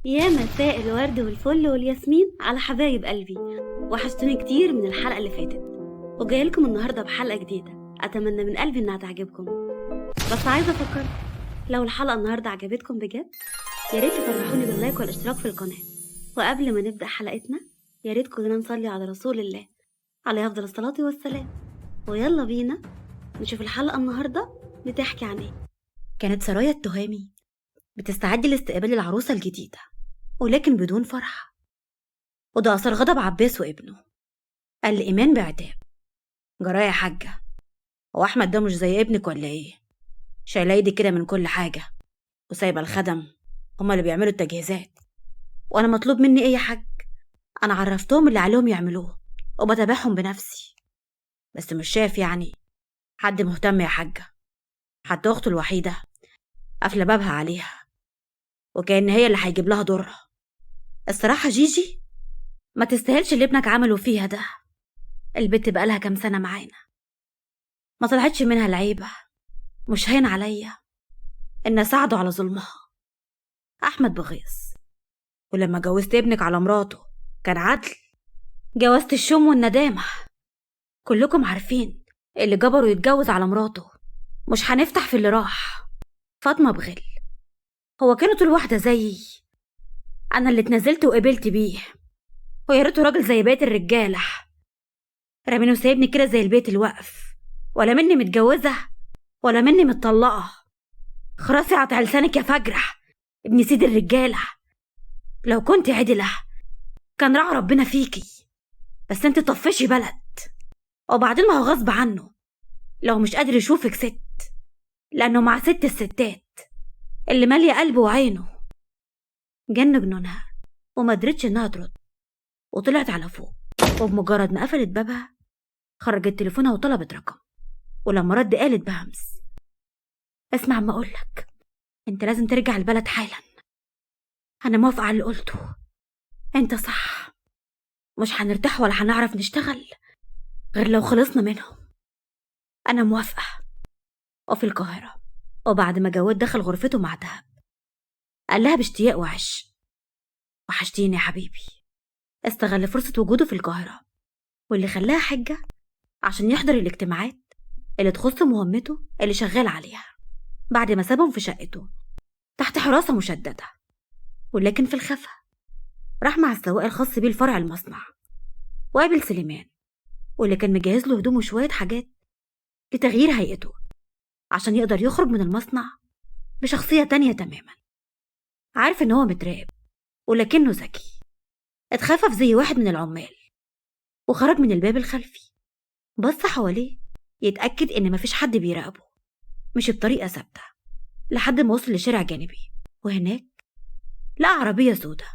يا مساء الورد والفل والياسمين على حبايب قلبي. وحشتوني كتير من الحلقة اللي فاتت، وجاي لكم النهاردة بحلقة جديدة. أتمنى من قلبي إنها تعجبكم. بس عايزة أفكر، لو الحلقة النهاردة عجبتكم بجد يا ريت تفرحوني باللايك والاشتراك في القناة. وقبل ما نبدأ حلقتنا يا ريت كلنا نصلي على رسول الله عليه أفضل الصلاة والسلام. ويلا بينا نشوف الحلقة النهاردة بتحكي عن إيه. كانت سرايا التهامي بتستعد لاستقبال العروسة الجديدة، ولكن بدون فرح، وده أثر غضب عباس وابنه. قال لإيمان بعتاب: جرايه يا حاجة، هو أحمد ده مش زي ابنك ولا إيه؟ شايله ايدي كده من كل حاجة وسايبة الخدم هما اللي بيعملوا التجهيزات، وأنا مطلوب مني إيه يا حاج؟ أنا عرفتهم اللي عليهم يعملوه وبتابعهم بنفسي، بس مش شايف يعني حد مهتم يا حاجة. حتى أخته الوحيدة قافلة بابها عليها، وكأن هي اللي هيجيب لها دورها. الصراحة جيجي ما تستاهلش اللي ابنك عمله فيها ده. البت بقالها كام سنة معانا، ما طلعتش منها العيبة. مش هين عليا إن أساعده على ظلمها. أحمد بغيظ، ولما جوزت ابنك على مراته كان عدل. جوزت الشم والندامة. كلكم عارفين اللي جبره يتجوز على مراته. مش هنفتح في اللي راح. فاطمة بغل، هو كانوا طول واحدة زيي. أنا اللي اتنزلت وقبلت بيه، ويا ريته راجل زي بقية الرجالة. رامينه سايبني كده زي البيت الوقف، ولا مني متجوزة ولا مني متطلقة. خراسي قطع لسانك يا فجرة ابن سيد الرجالة. لو كنت عدلة كان رعى ربنا فيكي، بس انت طفشي بلد. وبعدين ما هو غصب عنه لو مش قادر يشوفك ست، لأنه مع ست الستات اللي مالية قلبه وعينه. جن جنونها وما قدرتش انها ترد، وطلعت على فوق. وبمجرد ما قفلت بابها خرجت تليفونها وطلبت رقم، ولما رد قالت بهمس: اسمع ما اقولك، انت لازم ترجع البلد حالا. انا موافقة على اللي قلته، انت صح. مش هنرتاح ولا هنعرف نشتغل غير لو خلصنا منهم. انا موافقة. وفي القاهرة، وبعد ما جواد دخل غرفته مع دهب قال لها باشتياق وعش: وحشتيني يا حبيبي. استغل فرصة وجوده في القاهرة، واللي خلاها حجة عشان يحضر الاجتماعات اللي تخص مهمته اللي شغال عليها، بعد ما سابهم في شقته تحت حراسة مشددة. ولكن في الخفا راح مع السواق الخاص بيه لفرع المصنع، وقابل سليمان، واللي كان مجهز له هدوم وشوية حاجات لتغيير هيئته عشان يقدر يخرج من المصنع بشخصية تانية تماما. عارف ان هو متراقب، ولكنه ذكي. اتخفف زي واحد من العمال وخرج من الباب الخلفي. بص حواليه يتأكد ان مفيش حد بيراقبه. مشي بطريقة ثابتة لحد ما وصل لشارع جانبي، وهناك لقى عربية سودة.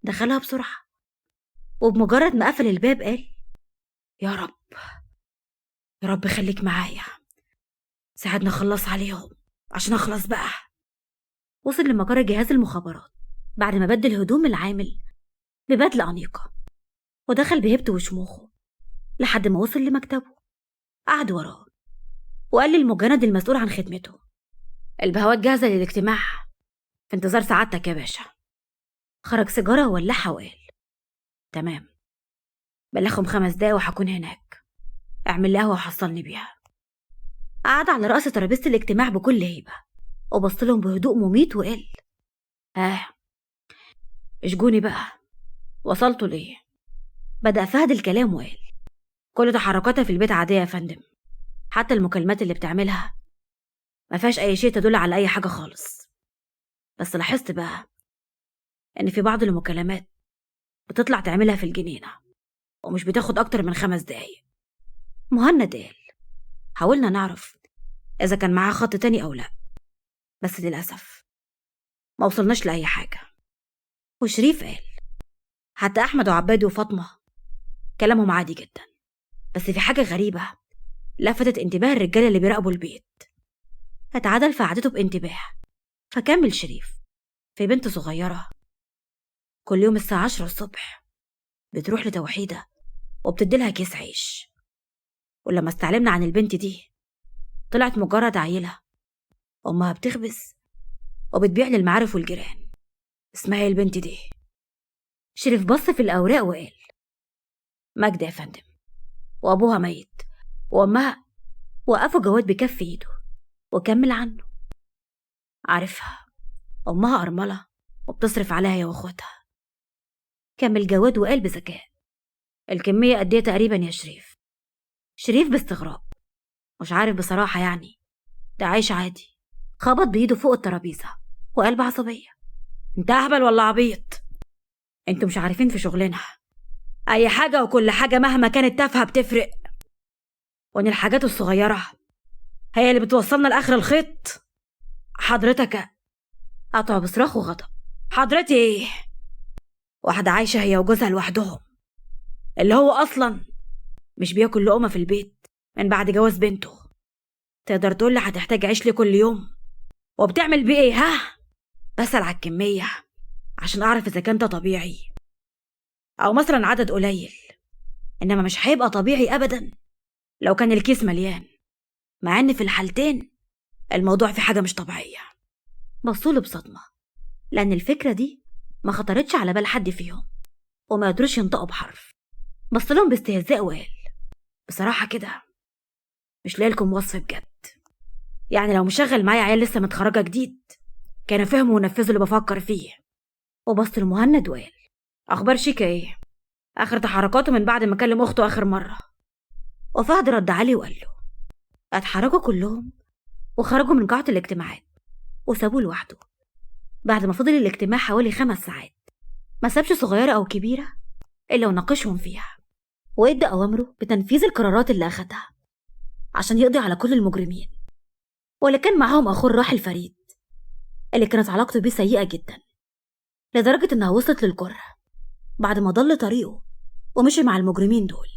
دخلها بسرعة، وبمجرد ما قفل الباب قال: يا رب يا رب خليك معايا، ساعدنا نخلص عليهم عشان اخلص بقى. وصل لمقر جهاز المخابرات بعد ما بدل هدوم العامل ببدلة أنيقة، ودخل بهيبته وشموخه لحد ما وصل لمكتبه. قعد وراه وقال للمجند المسؤول عن خدمته: البهوات جاهزة للاجتماع، في انتظار سعادتك يا باشا. خرج سيجارة وولعها وقال: تمام، بلغهم 5 دقايق وهكون هناك. اعمل لي قهوة وحصلني بيها. قعد على رأس ترابيزة الاجتماع بكل هيبة، وبص لهم بهدوء مميت وقال: اشجوني بقى، وصلتوا ليه؟ بدأ فهد الكلام وقال: كل تحركاتها في البيت عادية يا فندم، حتى المكالمات اللي بتعملها ما فيهاش أي شيء تدل على أي حاجة خالص. بس لاحظت بقى إن في بعض المكالمات بتطلع تعملها في الجنينة، ومش بتاخد أكتر من 5 دقايق. مهند قال: حاولنا نعرف إذا كان معاه خط تاني أو لأ، بس للأسف ما وصلناش لأي حاجة. وشريف قال: حتى أحمد وعبادي وفاطمة كلامهم عادي جدا، بس في حاجة غريبة لفتت انتباه الرجالة اللي بيراقبوا البيت. اتعدل في قعدته بانتباه، فكمل شريف: في بنت صغيرة كل يوم الساعة 10 الصبح بتروح لتوحيدة وبتديلها كيس عيش. ولما استعلمنا عن البنت دي طلعت مجرد عيلة أمها بتخبز وبتبيع للمعارف والجيران. اسمها ايه البنت دي؟ شريف بص في الأوراق وقال: ماجدة يا فندم، وأبوها ميت وأمها. وقفوا جواد بكف إيده وكمل عنه: عارفها، أمها أرملة وبتصرف عليها هي وأخواتها. كمل جواد وقال بذكاء: الكمية قد ايه تقريبا يا شريف؟ شريف باستغراب: مش عارف بصراحة، يعني ده عايش عادي. خبط بإيده فوق الترابيزة وقال بعصبية: انت أهبل ولا عبيط؟ انتوا مش عارفين في شغلنا أي حاجة، وكل حاجة مهما كانت تافهة بتفرق، وإن الحاجات الصغيرة هي اللي بتوصلنا لآخر الخيط. حضرتك قطع بصراخ وغضب: حضرتي ايه؟ واحدة عايشة هي وجوزها لوحدهم، اللي هو أصلا مش بياكل لقمة في البيت من بعد جواز بنته. تقدر تقولي هتحتاج عيش لي كل يوم؟ وبتعمل بيه ايه؟ ها؟ بسأل على الكمية عشان أعرف إذا كان ده طبيعي أو مثلا عدد قليل، إنما مش هيبقى طبيعي أبدا لو كان الكيس مليان، مع إن في الحالتين الموضوع في حاجة مش طبيعية. بصوله بصدمة، لأن الفكرة دي ما خطرتش على بال حد فيهم وما قدروش ينطقوا بحرف. بصلهم باستهزاء وقال: بصراحة كده مش لاقيلكم وصف بجد. يعني لو مشغل معايا عيال لسه متخرجة جديد كانوا فهموا ونفذوا اللي بفكر فيه. وبص لمهند وقال: أخبار شيكا ايه؟ آخر تحركاته من بعد ما كلم أخته آخر مرة. وفهد رد عليه وقال له: اتحركوا كلهم وخرجوا من قاعة الاجتماعات وسابوه لوحده. بعد ما فضل الاجتماع حوالي 5 ساعات ما سابش صغيرة أو كبيرة إلا وناقشهم فيها، وإدى أوامره بتنفيذ القرارات اللي أخدها عشان يقضي على كل المجرمين. واللي كان معاهم أخوه الراحل فريد، اللي كانت علاقته بيه سيئة جدا لدرجة إنها وصلت للكره بعد ما ضل طريقه ومشي مع المجرمين دول.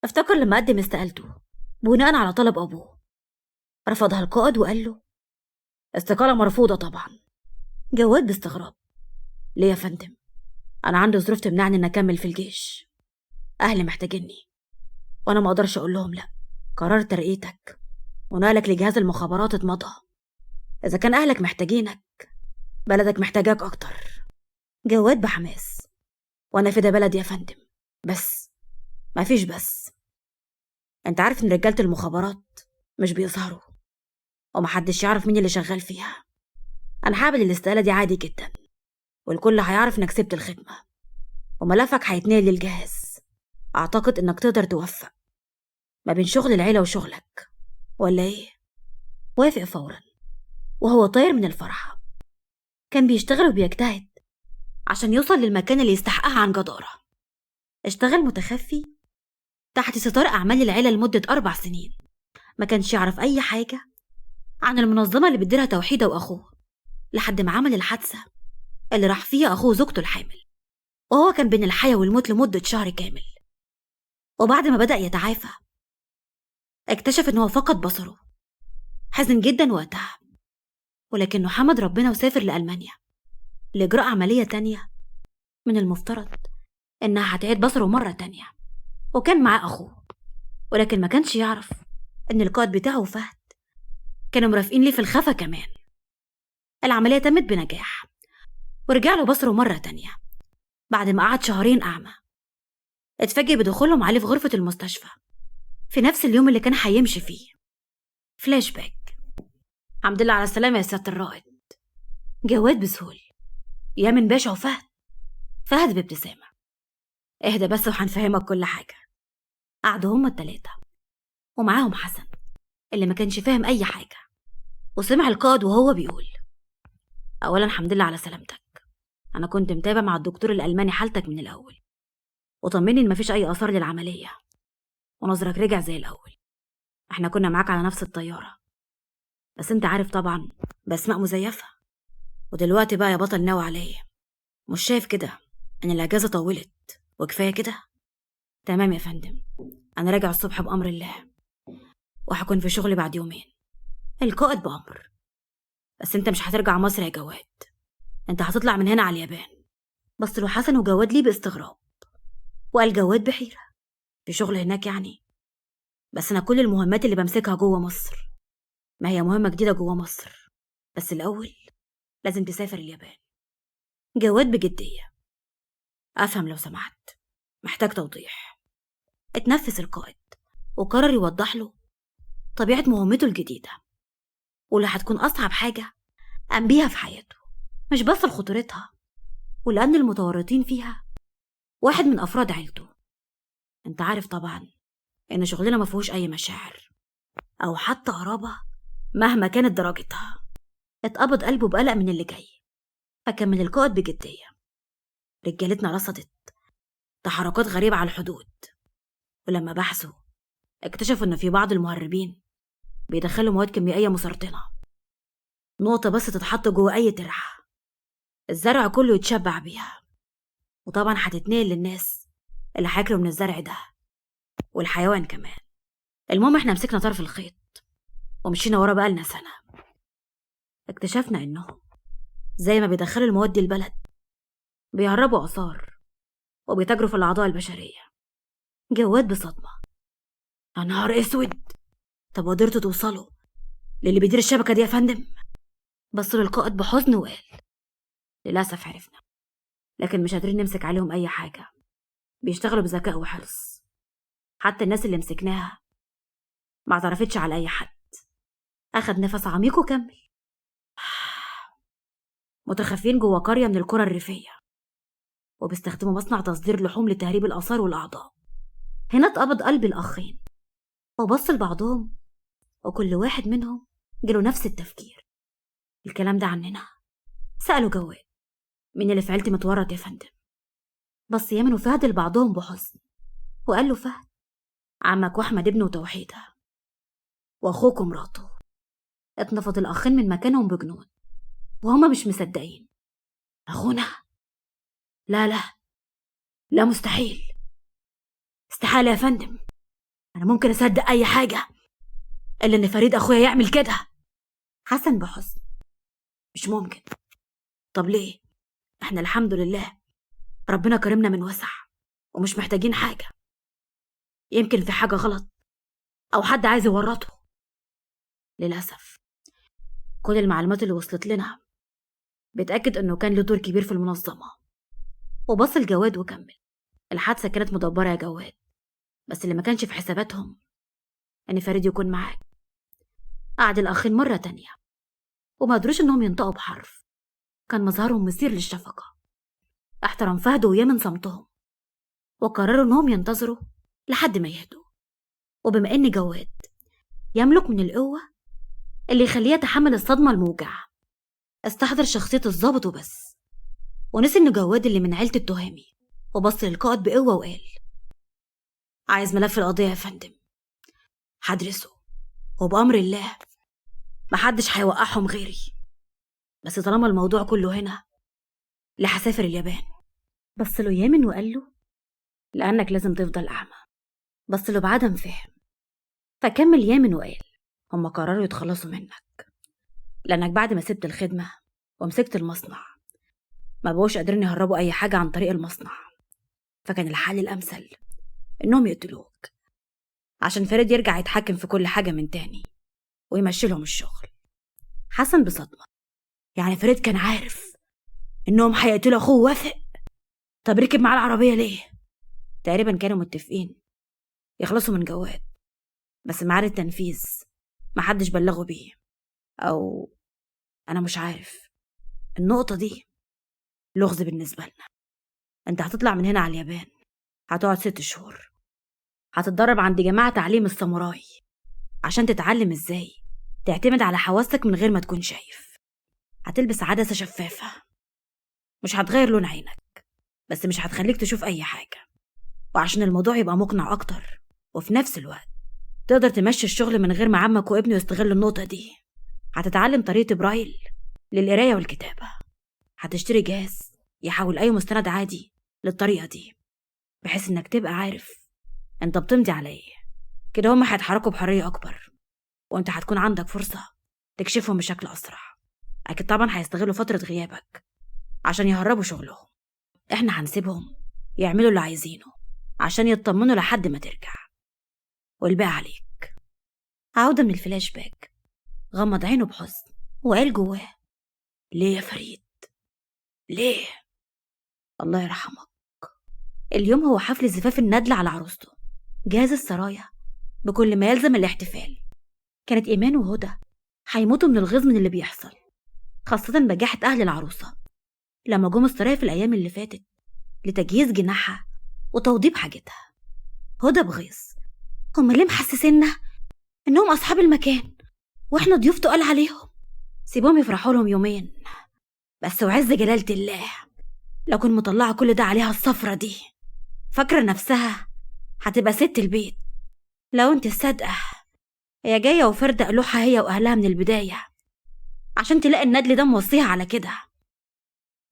افتكر لما قدم استقالته بناء على طلب أبوه، رفضها القائد وقال له: استقالة مرفوضة طبعا. جواد باستغراب: ليه يا فندم؟ أنا عندي ظروف تمنعني إن أكمل في الجيش، أهلي محتاجيني وأنا ما أقدرش أقول لهم لأ. قرار ترقيتك ونقلك لجهاز المخابرات اتمضى. إذا كان أهلك محتاجينك بلدك محتاجاك أكتر. جواد بحماس: وأنا في ده بلدي يا فندم، بس مفيش بس. أنت عارف إن رجالة المخابرات مش بيظهروا ومحدش يعرف مين اللي شغال فيها. أنا هعمل الاستقالة دي عادي جدا، والكل هيعرف إنك سبت الخدمة وملفك هيتنقل للجهاز. أعتقد إنك تقدر توفق ما بين شغل العيلة وشغلك، ولا إيه؟ وافق فورا وهو طاير من الفرحة. كان بيشتغل وبيجتهد عشان يوصل للمكان اللي يستحقها عن جدارة. اشتغل متخفي تحت ستار أعمال العيلة لمدة 4 سنين. ما كانش يعرف أي حاجة عن المنظمة اللي بتديرها توحيدة وأخوه، لحد ما عمل الحادثة اللي راح فيها أخوه زوجته الحامل، وهو كان بين الحياة والموت لمدة شهر كامل. وبعد ما بدأ يتعافى اكتشف إنه فقد بصره. حزن جدا وقتها، ولكنه حمد ربنا وسافر لألمانيا لإجراء عملية تانية من المفترض إنها هتعيد بصره مرة تانية. وكان معاه أخوه، ولكن ما كانش يعرف إن القائد بتاعه فهد كانوا مرافقين ليه في الخفا كمان. العملية تمت بنجاح ورجع له بصره مرة تانية بعد ما قعد 2 شهر أعمى. اتفاجئ بدخولهم عليه في غرفة المستشفى في نفس اليوم اللي كان هيمشي فيه. فلاش باك: الحمد لله على السلامة يا سيادة الرائد. جواد بسهول: يا من باشا وفهد. فهد بابتسامة: اهدى بس وهنفهمك كل حاجة. قعدوا هما ال3 ومعاهم حسن اللي ما كانش فاهم أي حاجة، وسمع القائد وهو بيقول: أولا الحمد لله على سلامتك. أنا كنت متابع مع الدكتور الألماني حالتك من الأول، وطمني إن مفيش أي آثار للعملية ونظرك رجع زي الأول. احنا كنا معاك على نفس الطيارة، بس انت عارف طبعا بأسماء مزيفة. ودلوقتي بقى يا بطل ناوي عليا، مش شايف كده ان الأجازة طولت وكفاية كده؟ تمام يا فندم، أنا راجع الصبح بأمر الله وهكون في شغلي بعد 2 يوم. القائد بأمر: بس انت مش هترجع مصر يا جواد، انت هتطلع من هنا على اليابان. بص له حسن وجواد ليه باستغراب، وقال جواد بحيرة: في شغل هناك يعني؟ بس أنا كل المهمات اللي بمسكها جوه مصر. ما هي مهمة جديدة جوه مصر، بس الأول لازم تسافر اليابان. جواد بجدية: أفهم لو سمحت، محتاج توضيح. اتنفس القائد وقرر يوضح له طبيعة مهمته الجديدة، واللي هتكون أصعب حاجة قام بيها في حياته، مش بس لخطورتها ولأن المتورطين فيها واحد من أفراد عيلته. انت عارف طبعا إن شغلنا مفيهوش أي مشاعر أو حتى قرابة مهما كانت درجتها. اتقبض قلبه بقلق من اللي جاي، فكمل القائد بجدية: رجالتنا رصدت تحركات غريبة على الحدود، ولما بحثوا اكتشفوا إن في بعض المهربين بيدخلوا مواد كيميائية مسرطنة، نقطة بس تتحط جوه أي ترعة الزرع كله يتشبع بيها، وطبعا هتتنقل للناس اللي هياكلوا من الزرع ده والحيوان كمان. المهم احنا مسكنا طرف الخيط ومشينا ورا بقالنا سنة. اكتشفنا انهم زي ما بيدخلوا المواد دي البلد بيهربوا آثار وبيتاجروا في الأعضاء البشرية. جواد بصدمة: يا نهار اسود، طب وقدرتوا توصلوا للي بيدير الشبكة دي يا فندم؟ بص للقائد بحزن وقال: للأسف عرفنا، لكن مش قادرين نمسك عليهم أي حاجة، بيشتغلوا بذكاء وحرص، حتى الناس اللي مسكناها ما اعترفتش على أي حد. أخد نفس عميق وكمل: متخفين جوه قرية من القرى الريفية وبيستخدموا مصنع تصدير لحوم لتهريب الآثار والأعضاء. هنا اتقبض قلب الأخين وبص لبعضهم، وكل واحد منهم جاله نفس التفكير: الكلام ده عننا؟ سألوا جواد: مين اللي في عيلتي متورط يا فندم؟ بص يامن وفهد لبعضهم بحزن وقال له فهد: عمك واحمد ابنه وتوحيدة واخوك ومراته. اتنفض الأخين من مكانهم بجنون وهما مش مصدقين: أخونا؟ لا لا لا، مستحيل، استحالة يا فندم، أنا ممكن أصدق أي حاجة إلا إن فريد أخويا يعمل كده. حسن بحزن: مش ممكن. طب ليه؟ إحنا الحمد لله ربنا كرمنا من وسع ومش محتاجين حاجة، يمكن في حاجة غلط أو حد عايز يورطه. للأسف كل المعلومات اللي وصلت لنا بتأكد إنه كان له دور كبير في المنظمة. وبص لجواد وكمل: الحادثة كانت مدبرة يا جواد، بس اللي ما كانش في حساباتهم إن فريد يكون معاك. قعد الأخين مرة تانية وما قدروش إنهم ينطقوا بحرف، كان مظهرهم مثير للشفقة. احترم فهد ويامن صمتهم وقرروا إنهم ينتظروا لحد ما يهدوا. وبما إن جواد يملك من القوة اللي يخليه يتحمل الصدمة الموجعة، استحضر شخصية الضابط وبس، ونسي إن جواد اللي من عيلة التهامي، وبص للقائد بقوة وقال: عايز ملف القضية يا فندم، هدرسه وبأمر الله محدش هيوقعهم غيري، بس طالما الموضوع كله هنا اللي هسافر اليابان. بص له يامن وقال له: لأنك لازم تفضل أعمى. بص له بعدم فهم، فكمل يامن وقال: هم قرروا يتخلصوا منك لأنك بعد ما سبت الخدمة ومسكت المصنع ما بقوش قادرين يهربوا أي حاجة عن طريق المصنع، فكان الحل الأمثل إنهم يقتلوك عشان فريد يرجع يتحكم في كل حاجة من تاني ويمشي لهم الشغل. حسن بصدمة: يعني فريد كان عارف إنهم هيقتلوا أخوه ووافق؟ طب ركب معاه العربية ليه؟ تقريبا كانوا متفقين يخلصوا من جواد، بس ميعاد التنفيذ محدش بلغوا بيه، أو أنا مش عارف. النقطة دي لغز بالنسبة لنا. أنت هتطلع من هنا على اليابان، هتقعد 6 شهور، هتتدرب عند جماعة تعليم الساموراي عشان تتعلم إزاي تعتمد على حواسك من غير ما تكون شايف. هتلبس عدسة شفافة مش هتغير لون عينك، بس مش هتخليك تشوف أي حاجة، وعشان الموضوع يبقى مقنع أكتر وفي نفس الوقت تقدر تمشي الشغل من غير ما عمك وابنه يستغلوا النقطة دي، هتتعلم طريقة برايل للقراية والكتابة. هتشتري جهاز يحول أي مستند عادي للطريقة دي، بحيث إنك تبقى عارف أنت بتمضي على إيه. كده هما هيتحركوا بحرية أكبر، وأنت هتكون عندك فرصة تكشفهم بشكل أسرع. أكيد طبعا هيستغلوا فترة غيابك عشان يهربوا شغلهم. إحنا هنسيبهم يعملوا اللي عايزينه عشان يطمنوا لحد ما ترجع، والباقي عليك. عودة من الفلاش باك، غمض عينه بحزن وقال جواه: ليه يا فريد؟ ليه؟ الله يرحمك. اليوم هو حفل زفاف الندل على عروسته، جهاز السرايا بكل ما يلزم الاحتفال. كانت إيمان وهدى هيموتوا من الغيظ من اللي بيحصل، خاصة بجاحة أهل العروسة لما جم السرايا في الأيام اللي فاتت لتجهيز جناحها وتوضيب حاجتها. هدى بغيظ: هما ليه محسسيننا إنهم أصحاب المكان وإحنا ضيوف تقال عليهم؟ سيبهم يفرحوا لهم يومين بس، وعز جلالة الله لو كنت مطلعة كل ده عليها الصفرة دي، فاكرة نفسها هتبقى ست البيت. لو انت الصادقة هي جاية وفردة قلوحها هي وأهلها من البداية عشان تلاقي الندل ده موصيها على كده.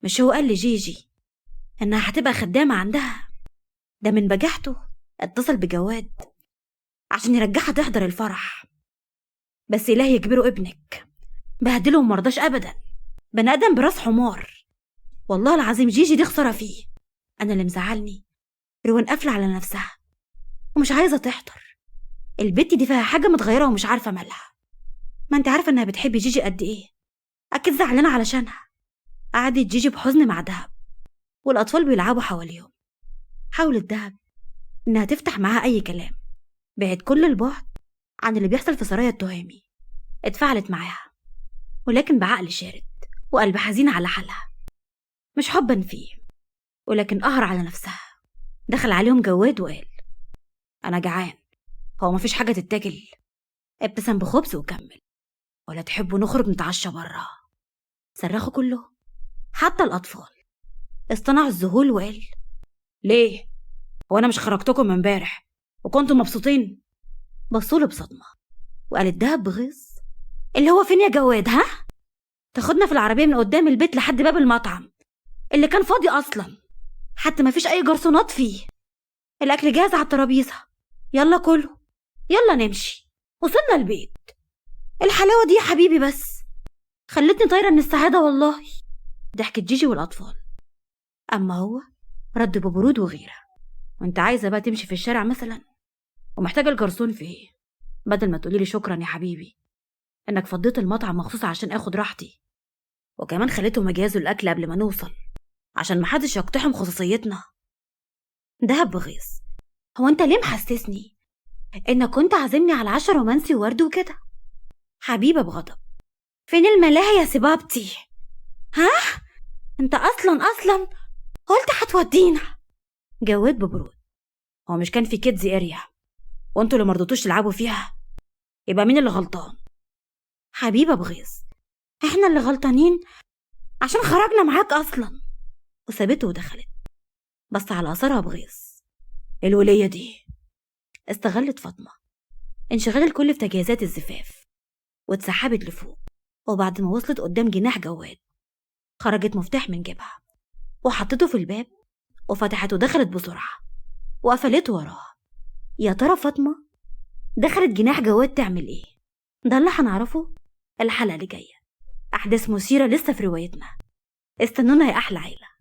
مش هو قال لجيجي إنها هتبقى خدامة عندها؟ ده من بجاحته اتصل بجواد عشان يرجعها تحضر الفرح، بس إلهي يجبره ابنك بهدله ومرضاش أبدا. بني آدم براس حمار، والله العظيم جيجي دي خسارة فيه. أنا اللي مزعلني روان قافلة على نفسها ومش عايزة تحضر. البت دي فيها حاجة متغيرة ومش عارفة مالها. ما انت عارفة انها بتحب جيجي قد ايه، اكيد زعلانة علشانها. قعدت جيجي بحزن مع دهب والأطفال بيلعبوا حواليهم. حاولت دهب انها تفتح معاها اي كلام، بعد كل البعد عن اللي بيحصل في سرايا التهامي. اتفاعلت معاها ولكن بعقل شارد وقلب حزين على حالها، مش حبا فيه ولكن قهر على نفسها. دخل عليهم جواد وقال: أنا جعان، هو مفيش حاجة تتاكل؟ ابتسم بخبز وكمل: ولا تحبوا نخرج نتعشى برا؟ صرخوا كلهم حتى الأطفال. اصطنع الذهول وقال: ليه؟ هو أنا مش خرجتكم من امبارح وكنتم مبسوطين؟ بصوله بصدمة وقالت دهب بغيظ: اللي هو فين يا جواد؟ ها؟ تاخدنا في العربية من قدام البيت لحد باب المطعم اللي كان فاضي أصلا، حتى مفيش أي جرسونات فيه. الأكل جاهز على الترابيزة، يلا كله، يلا نمشي. وصلنا البيت. الحلاوة دي يا حبيبي بس خلتني طايرة من السعادة والله. ضحكت جيجي والأطفال، أما هو رد ببرود وغيرة: وانت عايزة بقى تمشي في الشارع مثلا ومحتاجة الجرسون في ايه؟ بدل ما تقوليلي شكرا يا حبيبي انك فضيت المطعم مخصوص عشان اخد راحتي، وكمان خليتهم يجهزوا الأكل قبل ما نوصل عشان محدش يقتحم خصوصيتنا. دهب بغيظ: هو انت ليه محسسني انك كنت عازمني على عشا رومانسي وورد وكده؟ حبيبة بغضب: فين الملاهي يا سبابتي؟ ها؟ انت اصلا قلت هتودينا. جواد ببرود: هو مش كان في كيدز اريا وانتوا اللي مرضتوش تلعبوا فيها؟ يبقى مين اللي غلطان؟ حبيبة بغيظ: احنا اللي غلطانين عشان خرجنا معاك اصلا. وسابته ودخلت، بس على اثرها بغيظ: الولية دي. استغلت فاطمة انشغال الكل في تجهيزات الزفاف واتسحبت لفوق، وبعد ما وصلت قدام جناح جواد خرجت مفتاح من جيبها وحطته في الباب وفتحت ودخلت بسرعة وقفلته وراها. يا ترى فاطمة دخلت جناح جواد تعمل ايه؟ ده اللي هنعرفه الحلقة اللي جاية. أحداث مثيرة لسه في روايتنا، استنونا يا أحلى عيلة.